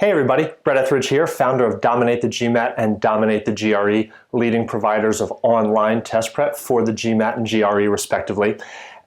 Hey everybody, Brett Etheridge here, founder of Dominate the GMAT and Dominate the GRE, leading providers of online test prep for the GMAT and GRE respectively.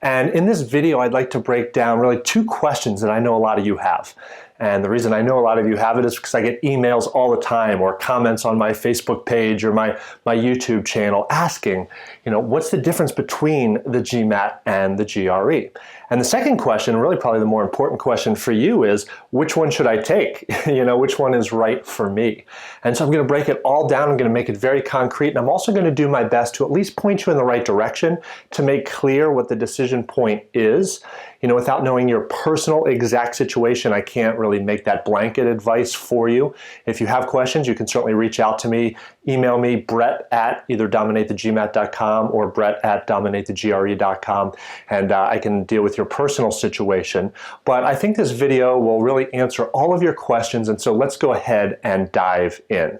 And in this video, I'd like to break down really two questions that I know a lot of you have. And the reason I know a lot of you have it is because I get emails all the time or comments on my Facebook page or my YouTube channel asking, what's the difference between the GMAT and the GRE? And the second question, really probably the more important question for you is, which one should I take? Which one is right for me? And so I'm going to break it all down. I'm going to make it very concrete. And I'm also going to do my best to at least point you in the right direction to make clear what the decision point is. Without knowing your personal exact situation, I can't really make that blanket advice for you. If you have questions, you can certainly reach out to me. Email me, Brett at either dominatethegmat.com or Brett at dominatethegre.com, and I can deal with your personal situation. But I think this video will really answer all of your questions, and so let's go ahead and dive in.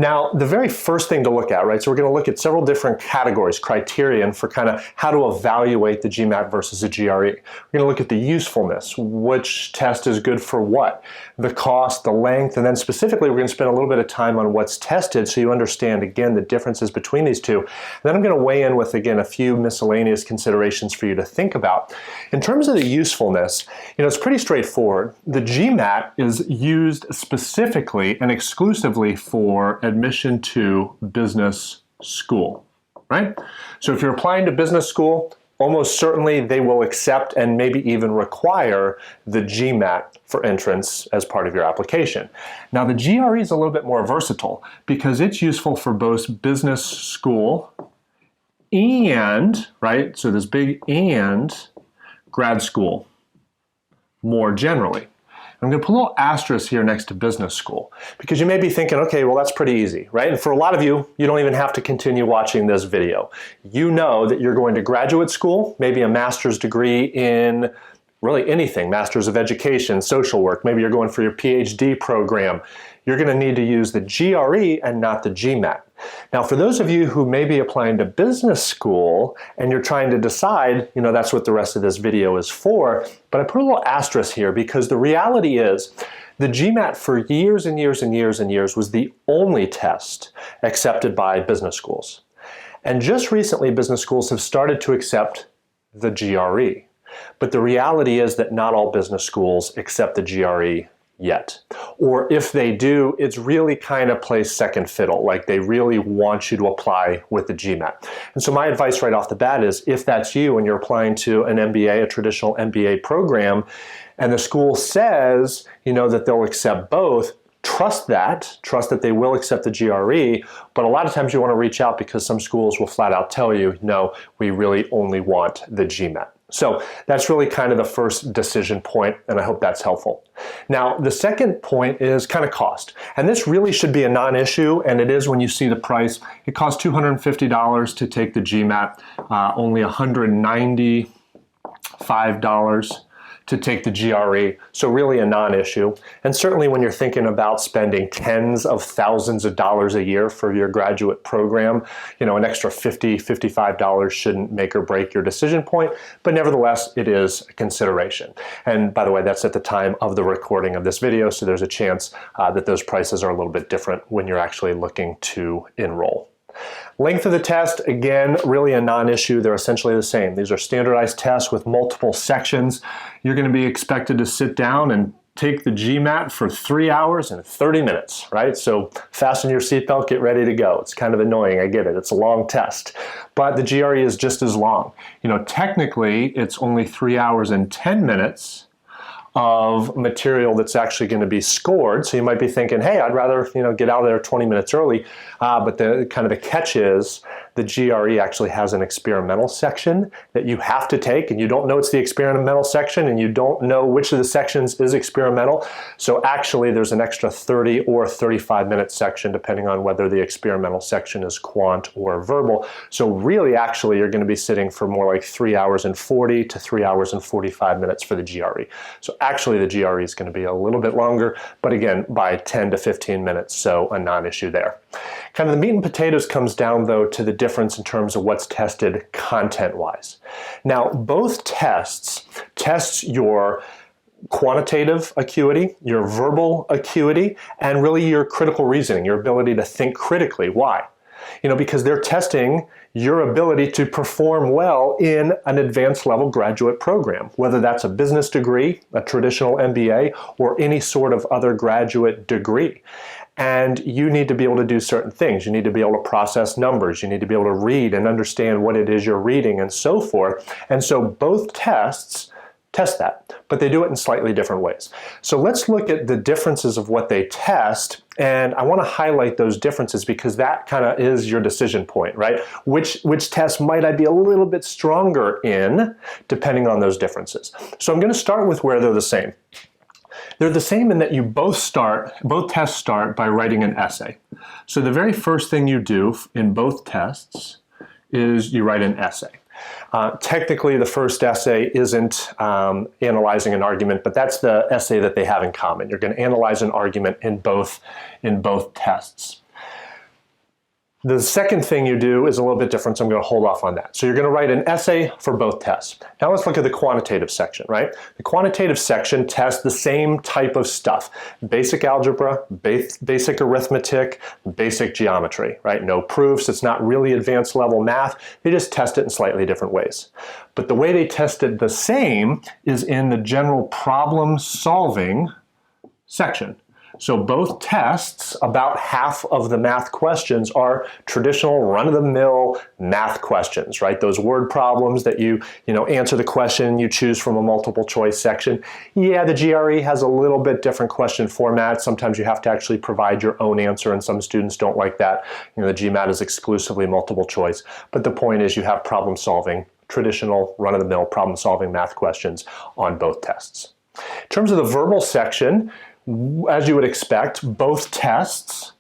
Now, the very first thing to look at, right, so we're going to look at several different categories, criterion for kind of how to evaluate the GMAT versus the GRE. We're going to look at the usefulness, which test is good for what, the cost, the length, and then specifically we're going to spend a little bit of time on what's tested so you understand, again, the differences between these two. And then I'm going to weigh in with, again, a few miscellaneous considerations for you to think about. In terms of the usefulness, it's pretty straightforward. The GMAT is used specifically and exclusively for admission to business school, right? So if you're applying to business school, almost certainly they will accept and maybe even require the GMAT for entrance as part of your application. Now the GRE is a little bit more versatile because it's useful for both business school and, right, so this big and grad school more generally. I'm going to put a little asterisk here next to business school because you may be thinking, okay, well, that's pretty easy, right? And for a lot of you, you don't even have to continue watching this video. You know that you're going to graduate school, maybe a master's degree in really anything, master's of education, social work. Maybe you're going for your PhD program. You're going to need to use the GRE and not the GMAT. Now, for those of you who may be applying to business school and you're trying to decide, that's what the rest of this video is for, but I put a little asterisk here because the reality is the GMAT for years and years and years and years was the only test accepted by business schools. And just recently, business schools have started to accept the GRE. But the reality is that not all business schools accept the GRE yet. Or if they do, it's really kind of plays second fiddle, like they really want you to apply with the GMAT. And so my advice right off the bat is if that's you and you're applying to an MBA, a traditional MBA program, and the school says, that they'll accept both, trust that they will accept the GRE, but a lot of times you want to reach out because some schools will flat out tell you, no, we really only want the GMAT. So that's really kind of the first decision point, and I hope that's helpful. Now, the second point is kind of cost. And this really should be a non-issue, and it is when you see the price. It costs $250 to take the GMAT, only $195 to take the GRE, so really a non-issue. And certainly when you're thinking about spending tens of thousands of dollars a year for your graduate program, an extra $50, $55 shouldn't make or break your decision point, but nevertheless, it is a consideration. And by the way, that's at the time of the recording of this video, so there's a chance that those prices are a little bit different when you're actually looking to enroll. Length of the test, again, really a non-issue. They're essentially the same. These are standardized tests with multiple sections. You're going to be expected to sit down and take the GMAT for 3 hours and 30 minutes, right? So fasten your seatbelt, get ready to go. It's kind of annoying, I get it. It's a long test. But the GRE is just as long. Technically, it's only 3 hours and 10 minutes of material that's actually going to be scored. So you might be thinking, hey, I'd rather get out of there 20 minutes early. But the kind of the catch is the GRE actually has an experimental section that you have to take, and you don't know it's the experimental section, and you don't know which of the sections is experimental. So actually there's an extra 30 or 35-minute section depending on whether the experimental section is quant or verbal. So really actually you're going to be sitting for more like 3 hours and 40 to 3 hours and 45 minutes for the GRE. So actually the GRE is going to be a little bit longer, but again by 10 to 15 minutes, so a non-issue there. Kind of the meat and potatoes comes down though to the difference in terms of what's tested content-wise. Now both tests test your quantitative acuity, your verbal acuity, and really your critical reasoning, your ability to think critically. Why? Because they're testing your ability to perform well in an advanced level graduate program, whether that's a business degree, a traditional MBA, or any sort of other graduate degree. And you need to be able to do certain things. You need to be able to process numbers. You need to be able to read and understand what it is you're reading and so forth. And so both tests test that, but they do it in slightly different ways. So let's look at the differences of what they test, and I want to highlight those differences because that kind of is your decision point, right? Which test might I be a little bit stronger in, depending on those differences. So I'm going to start with where they're the same. They're the same in that you both tests start by writing an essay. So the very first thing you do in both tests is you write an essay. Technically, the first essay isn't analyzing an argument, but that's the essay that they have in common. You're going to analyze an argument in both tests. The second thing you do is a little bit different, so I'm going to hold off on that. So you're going to write an essay for both tests. Now let's look at the quantitative section, right? The quantitative section tests the same type of stuff. Basic algebra, basic arithmetic, basic geometry, right? No proofs. It's not really advanced level math. They just test it in slightly different ways. But the way they test it the same is in the general problem solving section. So both tests, about half of the math questions are traditional run-of-the-mill math questions, right? Those word problems that you answer the question, you choose from a multiple choice section. Yeah, the GRE has a little bit different question format. Sometimes you have to actually provide your own answer, and some students don't like that. The GMAT is exclusively multiple choice. But the point is you have problem solving, traditional run-of-the-mill problem solving math questions on both tests. In terms of the verbal section, as you would expect, both tests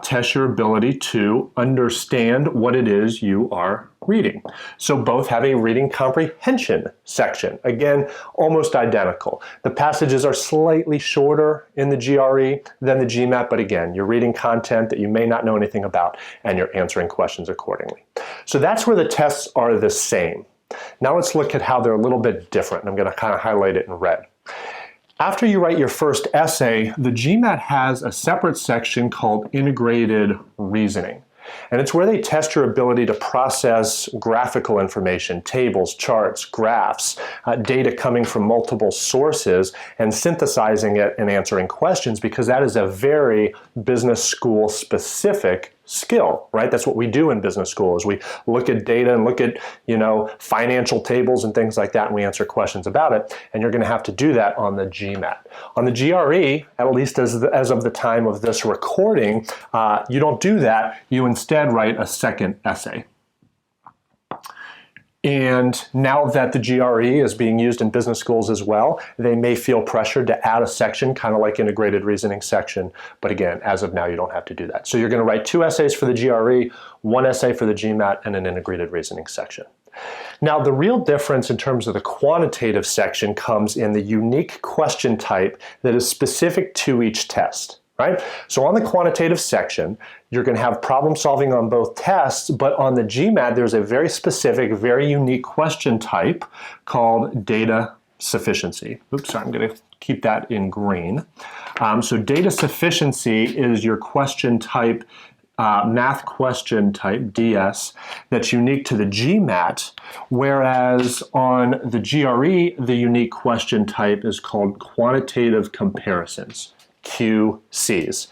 test your ability to understand what it is you are reading. So both have a reading comprehension section. Again, almost identical. The passages are slightly shorter in the GRE than the GMAT, but again, you're reading content that you may not know anything about, and you're answering questions accordingly. So that's where the tests are the same. Now let's look at how they're a little bit different, and I'm going to kind of highlight it in red. After you write your first essay, the GMAT has a separate section called Integrated Reasoning. And it's where they test your ability to process graphical information, tables, charts, graphs, data coming from multiple sources, and synthesizing it and answering questions, because that is a very business school specific skill, right? That's what we do in business school, is we look at data and look at, financial tables and things like that, and we answer questions about it. And you're going to have to do that on the GMAT. On the GRE, at least as of the time of this recording, you don't do that. You instead write a second essay. And now that the GRE is being used in business schools as well, they may feel pressured to add a section, kind of like integrated reasoning section. But again, as of now, you don't have to do that. So you're going to write 2 essays for the GRE, 1 essay for the GMAT, and an integrated reasoning section. Now, the real difference in terms of the quantitative section comes in the unique question type that is specific to each test. Right? So on the quantitative section, you're going to have problem solving on both tests, but on the GMAT, there's a very specific, very unique question type called data sufficiency. Oops, sorry, I'm going to keep that in green. So data sufficiency is your question type, math question type, DS, that's unique to the GMAT, whereas on the GRE, the unique question type is called Quantitative Comparisons. QCs.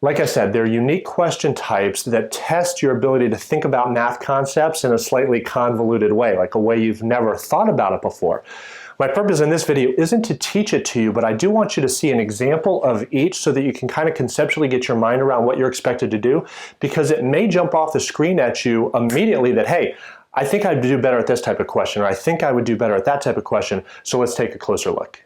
Like I said, they're unique question types that test your ability to think about math concepts in a slightly convoluted way, like a way you've never thought about it before. My purpose in this video isn't to teach it to you, but I do want you to see an example of each so that you can kind of conceptually get your mind around what you're expected to do, because it may jump off the screen at you immediately that, hey, I think I'd do better at this type of question, or I think I would do better at that type of question, so let's take a closer look.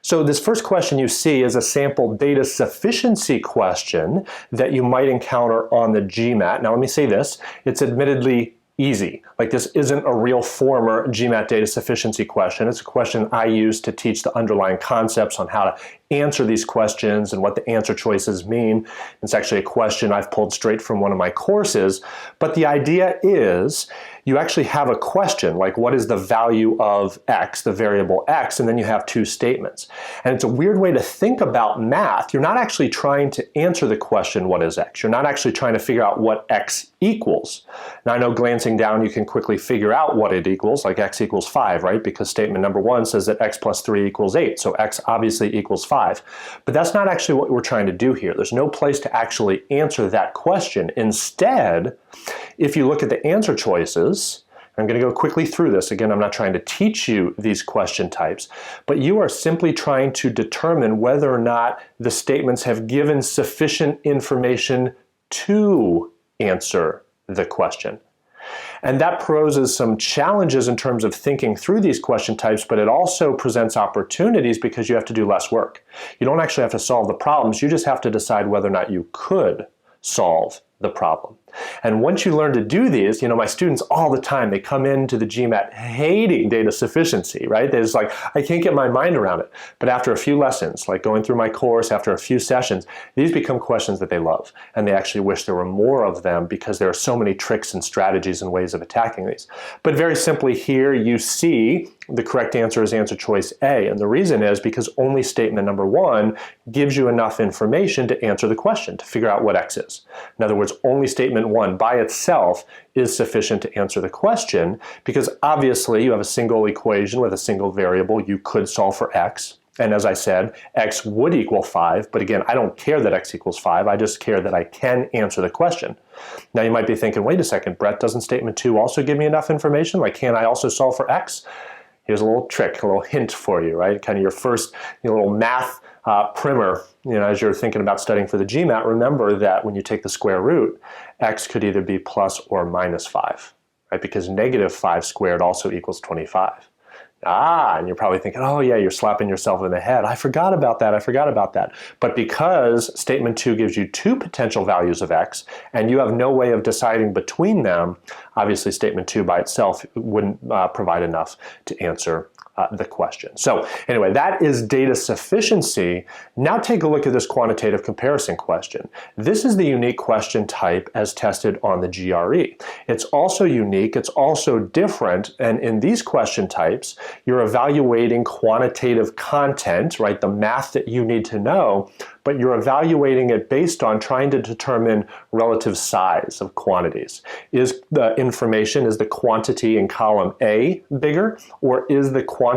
So this first question you see is a sample data sufficiency question that you might encounter on the GMAT. Now let me say this, it's admittedly easy. Like, this isn't a real former GMAT data sufficiency question. It's a question I use to teach the underlying concepts on how to answer these questions and what the answer choices mean. It's actually a question I've pulled straight from one of my courses. But the idea is you actually have a question, like what is the value of x, the variable x, and then you have two statements. And it's a weird way to think about math. You're not actually trying to answer the question, what is x? You're not actually trying to figure out what x equals. Now I know glancing down you can quickly figure out what it equals, like x equals 5, right? Because statement number 1 says that x plus 3 equals 8, so x obviously equals 5. But that's not actually what we're trying to do here. There's no place to actually answer that question. Instead, if you look at the answer choices, I'm going to go quickly through this. Again, I'm not trying to teach you these question types, but you are simply trying to determine whether or not the statements have given sufficient information to answer the question. And that poses some challenges in terms of thinking through these question types, but it also presents opportunities because you have to do less work. You don't actually have to solve the problems, you just have to decide whether or not you could solve the problem. And once you learn to do these, you know, my students all the time, they come into the GMAT hating data sufficiency, right? They're just like, I can't get my mind around it. But after a few lessons, like going through my course, after a few sessions, these become questions that they love. And they actually wish there were more of them because there are so many tricks and strategies and ways of attacking these. But very simply here, you see the correct answer is answer choice A. And the reason is because only statement number 1 gives you enough information to answer the question, to figure out what x is. In other words, only statement 1 by itself is sufficient to answer the question because obviously you have a single equation with a single variable. You could solve for x. And as I said, x would equal 5. But again, I don't care that x equals 5. I just care that I can answer the question. Now you might be thinking, wait a second, Brett, doesn't statement 2 also give me enough information? Like, can I also solve for x? Here's a little trick, a little hint for you, right? Kind of your first little math primer, as you're thinking about studying for the GMAT, remember that when you take the square root, x could either be plus or minus 5, right? Because negative 5 squared also equals 25. And you're probably thinking, oh yeah, you're slapping yourself in the head. I forgot about that. But because statement 2 gives you 2 potential values of x, and you have no way of deciding between them, obviously statement 2 by itself wouldn't provide enough to answer the question. So anyway, that is data sufficiency. Now take a look at this quantitative comparison question. This is the unique question type as tested on the GRE. It's also unique, it's also different, and in these question types, you're evaluating quantitative content, right, the math that you need to know, but you're evaluating it based on trying to determine relative size of quantities. Is the information, is the quantity in column A bigger, or is the quantity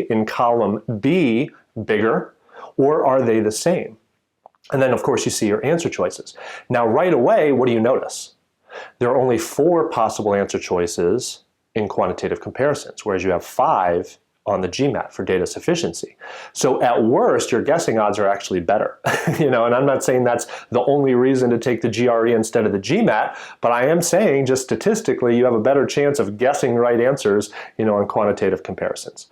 in column B bigger, or are they the same? And then of course you see your answer choices. Now right away, what do you notice? There are only 4 possible answer choices in quantitative comparisons, whereas you have 5 on the GMAT for data sufficiency. So at worst, your guessing odds are actually better. And I'm not saying that's the only reason to take the GRE instead of the GMAT, but I am saying just statistically, you have a better chance of guessing right answers, on quantitative comparisons.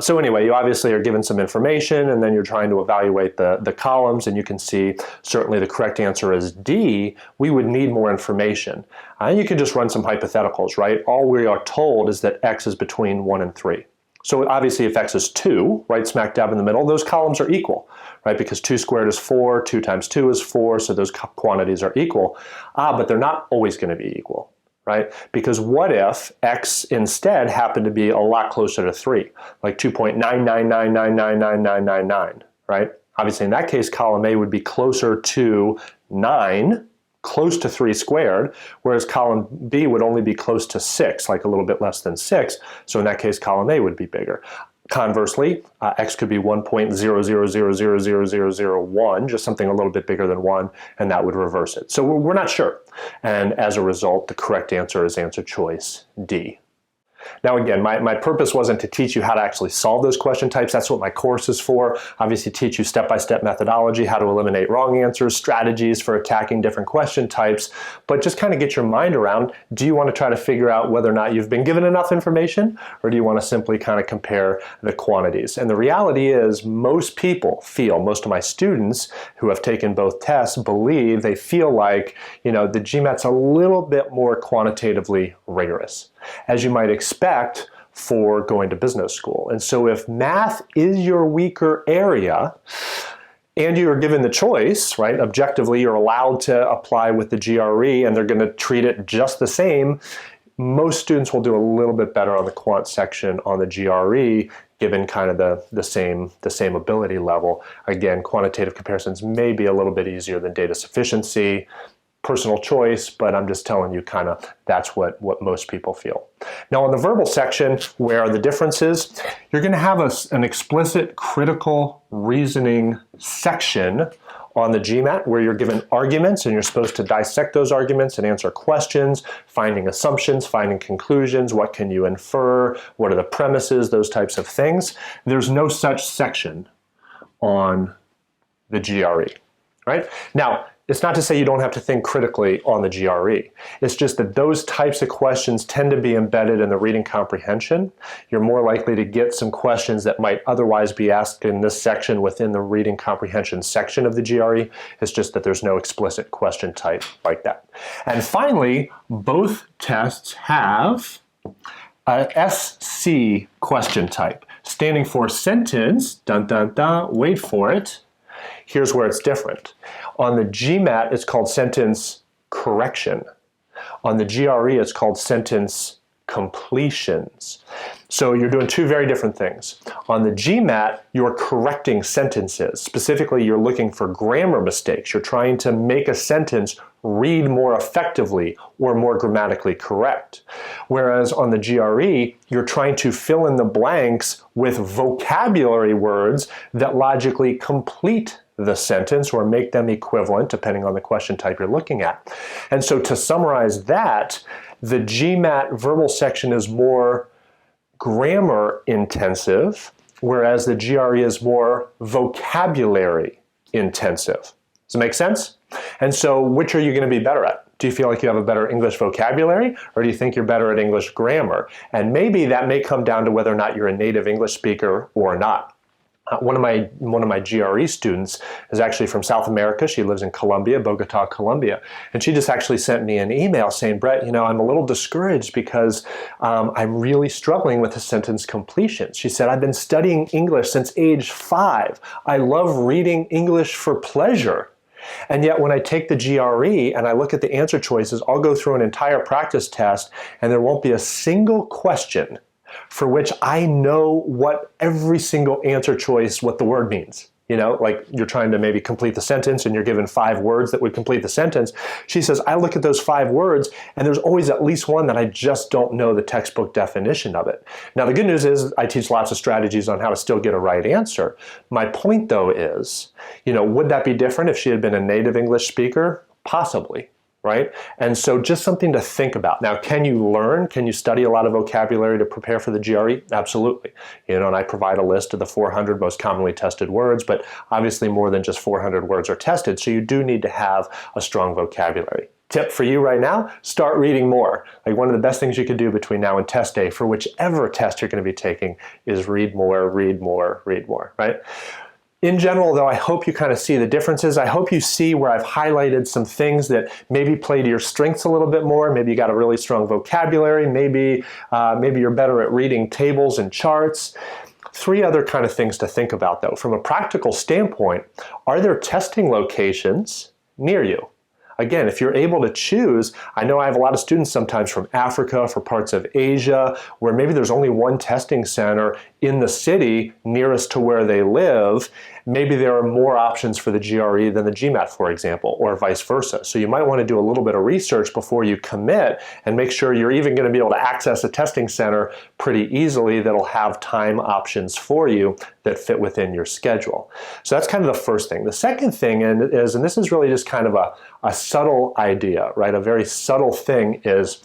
So anyway, you obviously are given some information and then you're trying to evaluate the columns, and you can see certainly the correct answer is D. We would need more information. You can just run some hypotheticals, right? All we are told is that x is between 1 and 3. So obviously if x is 2, right smack dab in the middle, those columns are equal, right? Because 2 squared is 4, 2 times 2 is 4, so those quantities are equal. But they're not always going to be equal, right? Because what if x instead happened to be a lot closer to 3, like 2.999999999, right? Obviously in that case, column A would be closer to 9, close to 3 squared, whereas column B would only be close to 6, like a little bit less than 6. So in that case, column A would be bigger. Conversely, x could be 1.000000001, just something a little bit bigger than 1, and that would reverse it. So we're not sure. And as a result, the correct answer is answer choice D. Now again, my purpose wasn't to teach you how to actually solve those question types. That's what my course is for. Obviously teach you step-by-step methodology, how to eliminate wrong answers, strategies for attacking different question types, but just kind of get your mind around, do you want to try to figure out whether or not you've been given enough information, or do you want to simply kind of compare the quantities? And the reality is most people feel, most of my students who have taken both tests believe, they feel like, the GMAT's a little bit more quantitatively rigorous. As you might expect, for going to business school. And so if math is your weaker area, and you're given the choice, right? Objectively, you're allowed to apply with the GRE and they're going to treat it just the same. Most students will do a little bit better on the quant section on the GRE, given kind of the same ability level. Again, quantitative comparisons may be a little bit easier than data sufficiency. Personal choice, but I'm just telling you kind of that's what most people feel. Now on the verbal section, where are the differences? You're going to have an explicit critical reasoning section on the GMAT where you're given arguments and you're supposed to dissect those arguments and answer questions, finding assumptions, finding conclusions, what can you infer, what are the premises, those types of things. There's no such section on the GRE, right? Now, it's not to say you don't have to think critically on the GRE. It's just that those types of questions tend to be embedded in the reading comprehension. You're more likely to get some questions that might otherwise be asked in this section within the reading comprehension section of the GRE. It's just that there's no explicit question type like that. And finally, both tests have a SC question type, standing for sentence, dun dun dun, wait for it. Here's where it's different. On the GMAT, it's called sentence correction. On the GRE, it's called sentence completions. So you're doing two very different things. On the GMAT, you're correcting sentences. Specifically, you're looking for grammar mistakes. You're trying to make a sentence read more effectively or more grammatically correct. Whereas on the GRE, you're trying to fill in the blanks with vocabulary words that logically complete the sentence or make them equivalent depending on the question type you're looking at. And so to summarize that, the GMAT verbal section is more grammar intensive, whereas the GRE is more vocabulary intensive. Does it make sense? And so which are you going to be better at? Do you feel like you have a better English vocabulary, or do you think you're better at English grammar? And maybe that may come down to whether or not you're a native English speaker or not. One of my GRE students is actually from South America. She lives in Colombia, Bogota, Colombia. And she just actually sent me an email saying, Brett, you know, I'm a little discouraged because I'm really struggling with the sentence completion. She said, I've been studying English since age 5. I love reading English for pleasure. And yet when I take the GRE and I look at the answer choices, I'll go through an entire practice test and there won't be a single question for which I know what every single answer choice, what the word means. You know, like you're trying to maybe complete the sentence and you're given 5 words that would complete the sentence. She says, I look at those 5 words and there's always at least one that I just don't know the textbook definition of it. Now, the good news is I teach lots of strategies on how to still get a right answer. My point though is, you know, would that be different if she had been a native English speaker? Possibly. Right? And so just something to think about. Now, can you learn? Can you study a lot of vocabulary to prepare for the GRE? Absolutely. You know, and I provide a list of the 400 most commonly tested words, but obviously more than just 400 words are tested, so you do need to have a strong vocabulary. Tip for you right now, start reading more. Like one of the best things you could do between now and test day for whichever test you're going to be taking is read more, read more, read more, right? In general, though, I hope you kind of see the differences. I hope you see where I've highlighted some things that maybe play to your strengths a little bit more. Maybe you got a really strong vocabulary. Maybe you're better at reading tables and charts. 3 other kind of things to think about, though. From a practical standpoint, are there testing locations near you? Again, if you're able to choose, I know I have a lot of students sometimes from Africa, for parts of Asia, where maybe there's only one testing center in the city nearest to where they live. Maybe there are more options for the GRE than the GMAT, for example, or vice versa. So you might want to do a little bit of research before you commit and make sure you're even going to be able to access a testing center pretty easily that'll have time options for you that fit within your schedule. So that's kind of the first thing. The second thing is, and this is really just kind of a subtle idea, right? A very subtle thing is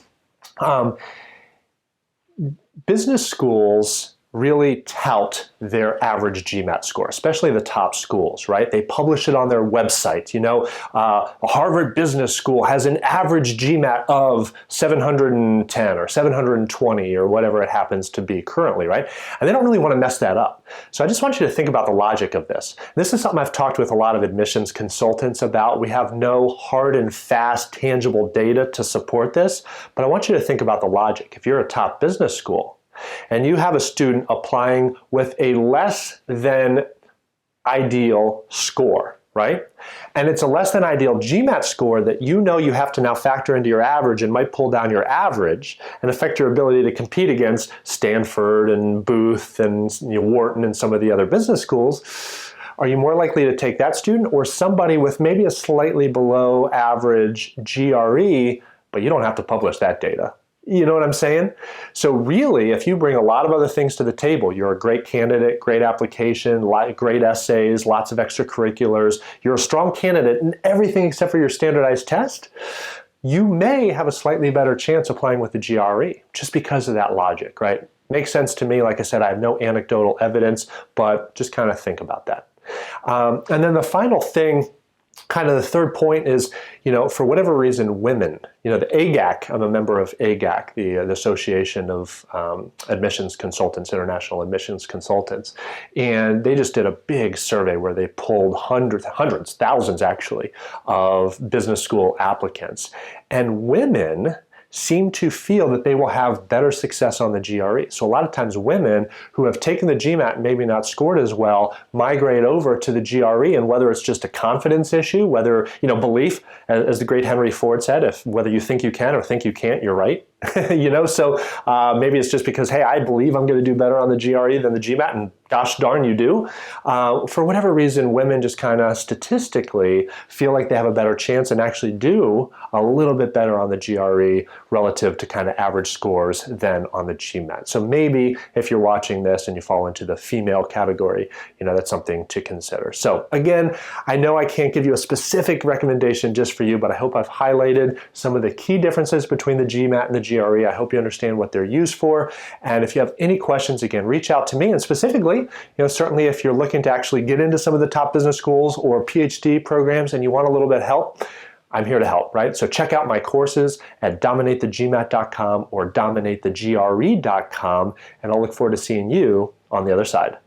business schools really tout their average GMAT score, especially the top schools, right? They publish it on their website. You know, a Harvard Business School has an average GMAT of 710 or 720 or whatever it happens to be currently, right? And they don't really want to mess that up. So I just want you to think about the logic of this. This is something I've talked with a lot of admissions consultants about. We have no hard and fast, tangible data to support this, but I want you to think about the logic. If you're a top business school, and you have a student applying with a less than ideal score, right? And it's a less than ideal GMAT score that you know you have to now factor into your average and might pull down your average and affect your ability to compete against Stanford and Booth and Wharton and some of the other business schools. Are you more likely to take that student or somebody with maybe a slightly below average GRE, but you don't have to publish that data? You know what I'm saying? So really, if you bring a lot of other things to the table, you're a great candidate, great application, great essays, lots of extracurriculars, you're a strong candidate in everything except for your standardized test, you may have a slightly better chance applying with the GRE just because of that logic, right? Makes sense to me. Like I said, I have no anecdotal evidence, but just kind of think about that. And then the final thing, kind of the third point is, for whatever reason, women, the AGAC, I'm a member of AGAC, the Association of Admissions Consultants, International Admissions Consultants, and they just did a big survey where they pulled hundreds, thousands actually, of business school applicants. And women seem to feel that they will have better success on the GRE. So a lot of times women who have taken the GMAT and maybe not scored as well migrate over to the GRE, and whether it's just a confidence issue, whether, belief, as the great Henry Ford said, whether you think you can or think you can't, you're right. So maybe it's just because, hey, I believe I'm going to do better on the GRE than the GMAT, and gosh darn you do. For whatever reason, women just kind of statistically feel like they have a better chance and actually do a little bit better on the GRE relative to kind of average scores than on the GMAT. So maybe if you're watching this and you fall into the female category, that's something to consider. So again, I know I can't give you a specific recommendation just for you, but I hope I've highlighted some of the key differences between the GMAT and the GRE. I hope you understand what they're used for. And if you have any questions, again, reach out to me. And specifically, certainly if you're looking to actually get into some of the top business schools or PhD programs and you want a little bit of help, I'm here to help, right? So check out my courses at dominatethegmat.com or dominatethegre.com, and I'll look forward to seeing you on the other side.